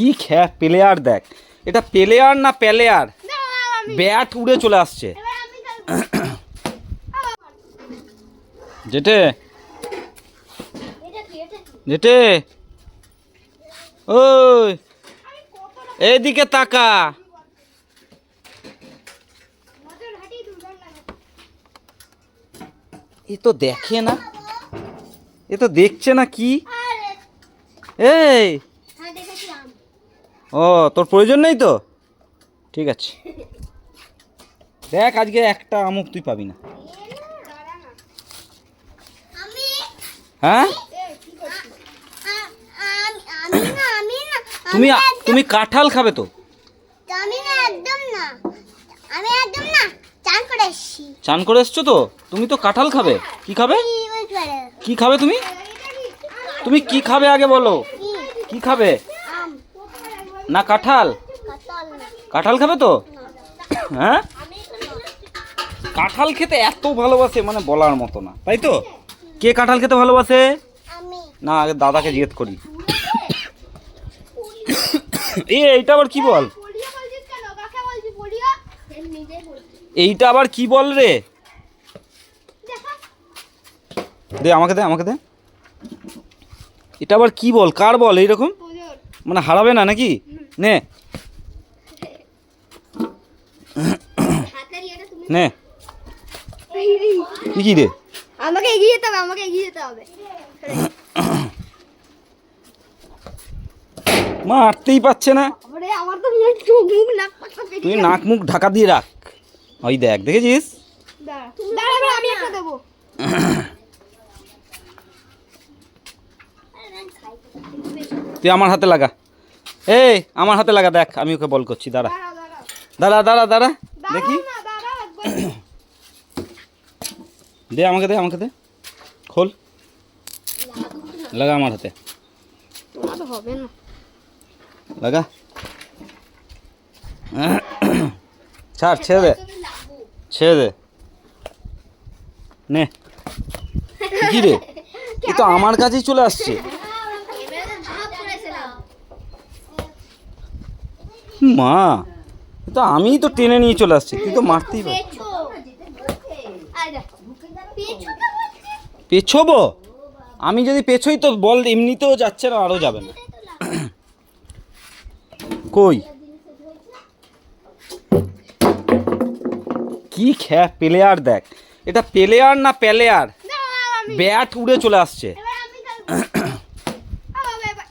কি প্লেয়ার দেখ, এটা প্লেয়ার না প্লেয়ার, ব্যাট উড়ে চলে আসছে। যেটে যেটে ওই এইদিকে তাকা। এ তো দেখে না, এ তো দেখছে না কি। এই ও তোর প্রয়োজন নেই তো, ঠিক আছে দেখ আজকে একটা আমুক তুই পাবি না। হ্যাঁ তুমি তুমি কাঁঠাল খাবে তো? চান করে এসছো তো, তুমি তো কাঁঠাল খাবে। কি খাবে, কি খাবে তুমি? তুমি কি খাবে আগে বলো, কি খাবে? না কাঁঠাল, কাঁঠাল খাবে তো? হ্যাঁ কাঁঠাল খেতে এত ভালোবাসে মানে বলার মতো না, তাই তো? কে কাঁঠাল খেতে ভালোবাসে? না আগে দাদাকে জিজ্ঞেস করি। এইটা আবার কি বল, এইটা আবার কি বল রে? দে আমাকে দে, আমাকে দে। এটা আবার কি বল, কার বল এইরকম? মানে হারাবে না নাকি? নে নে কি রে, আমাকে এগিয়ে যেতে হবে, আমাকে এগিয়ে যেতে হবে। মারতেই পারছে না। আমার তো মুখ নাক তুই নাক মুখ ঢাকা দিয়ে রাখ। ওই দেখ, দেখেছিস? আমি একটা দেবো। তুই আমার হাতে লাগা, এই আমার হাতে লাগা, দেখ আমি ওকে বল করছি। দাঁড়া দাঁড়া দাঁড়া দাঁড়া দেখি, দে আমাকে দে, আমাকে দে, খোল, লাগা আমার হাতে, হবে না লাগা। ছাড়, ছেড়ে দে, ছেড়ে দে, নে। কি রে, এ তো আমার কাছেই চলে আসছে। মা তো আমিই তো টেনে নিয়ে চলে আসছি, তুই তো মারতেই পার। পেছোবো আমি, যদি পেছোই তো বল এমনিতেও যাচ্ছে না, আরও যাবে না। কই কি প্লেয়ার দেখ, এটা প্লেয়ার না প্লেয়ার, ব্যাট উড়ে চলে আসছে।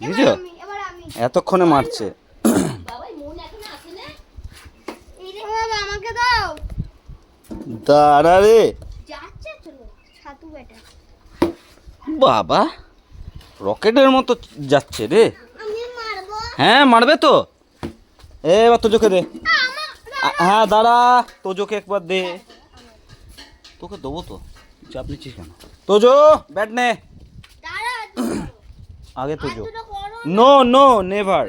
বুঝছো, এতক্ষণে মারছে। দাঁড়া রে বাবা, রকেটের মতো যাচ্ছে রে। হ্যাঁ মারবে তো, এবার তোজোকে দে। হ্যাঁ দাঁড়া, তোজোকে একবার দে। তোকে দেবো তো, চাপ নিচ্ছিস কেন? তোজো ব্যাট নে আগে, তোজো। নো নো নেভার,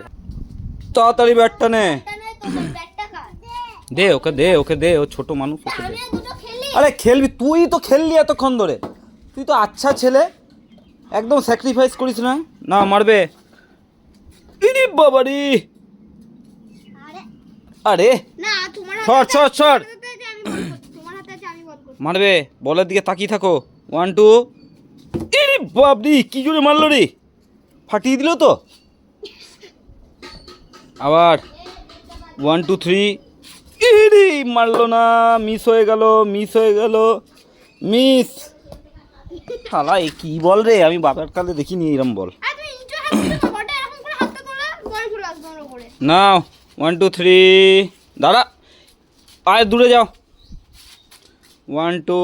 তাড়াতাড়ি ব্যাটটা নে। দে ওকে, দে ওকে দে, ও ছোট মানুষ, ওকে দে। আরে খেলবি, তুই তো খেললি এতক্ষণ ধরে, তুই তো আচ্ছা ছেলে, একদম স্যাক্রিফাইস করিস না। না মারবে, ইরে বাবারি, আরে শট শট শট, মারবে, বলের দিকে তাকিয়ে থাকো। 1 2, ইরে বাবরি কি জোরে মারলো রে, ফাটিয়ে দিল তো। আবার 1 2 3, ইরে মারলো না, মিস হয়ে গেল, মিস হয়ে গেল, মিস। শালা এ কি বল রে, আমি বাপের কালে দেখিনি এরম বল। নাও 1 2 3, দাঁড়া আয় দূরে যাও। 1 2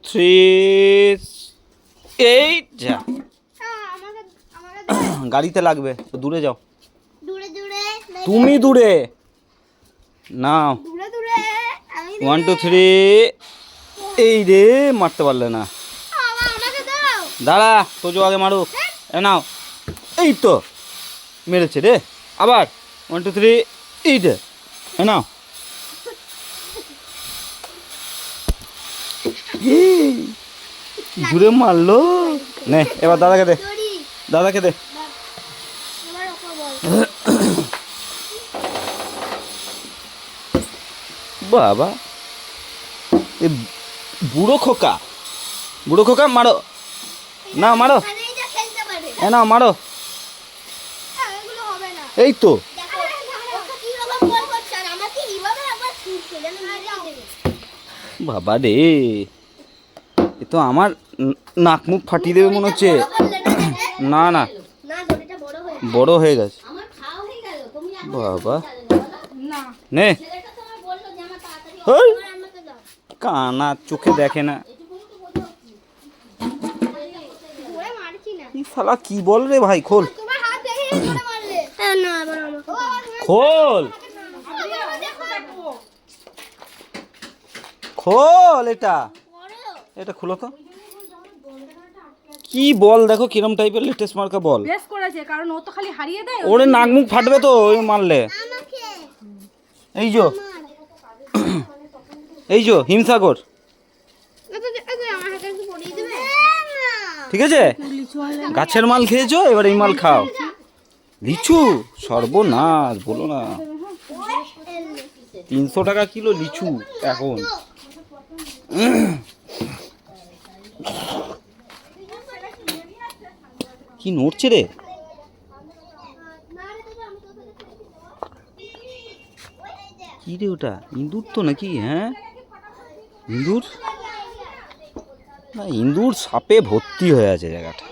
3, এই যা, গাড়িতে লাগবে, দূরে যাও। তুমি দূরে নাও। 1 2 3, এই রে মারতে পারলে না। দাঁড়া, তোজো আগে মারুক। নাও, এই তো মেরেছে রে। আবার 1 2 3, এই রে, নাও। ঘুরে মারলো। নে এবার দাদাকে দে, দাদাকে দে। বাবা, এ বুড়ো খোকা, বুড়ো খোকা মারো, না মারো, এ না মারো, এগুলো হবে না। এই তো বাবা রে, এ তো আমার নাক মুখ ফাটিয়ে দেবে মনে হচ্ছে। না না, বড় হয়ে গেছে বাবা। না নে, ওই কানা চোখে দেখে না। ধরে মারছি না। এই শালা কি বল রে ভাই, খোল তোমার হাত দেখে ধরে মারলে। না আবার আমাকে খোল খোল, এটা এটা খুলো তো। কি বল দেখো কিরম টাইপের লেটেস্ট মার্কা বল। বেশ করেছে, কারণ ও তো খালি হারিয়ে দেয়। ওরে নাক মুখ ফাটবে তো ওই মারলে। এই যো, এই যো হিমসাগর, আমার হাতে একটু পরিয়ে দেবে। ঠিক আছে? গাছের মাল খেয়েছো, এবার এই মাল খাও। লিচু সর্বনাশ, বলো না। 300 টাকা কিলো লিচু এখন। কি নড়ছে রে? কি রে ওটা? ইঁদুর তো নাকি? হ্যাঁ ইঁদুর, না ইঁদুর সাপে ভর্তি হয়ে আছে জায়গাটা।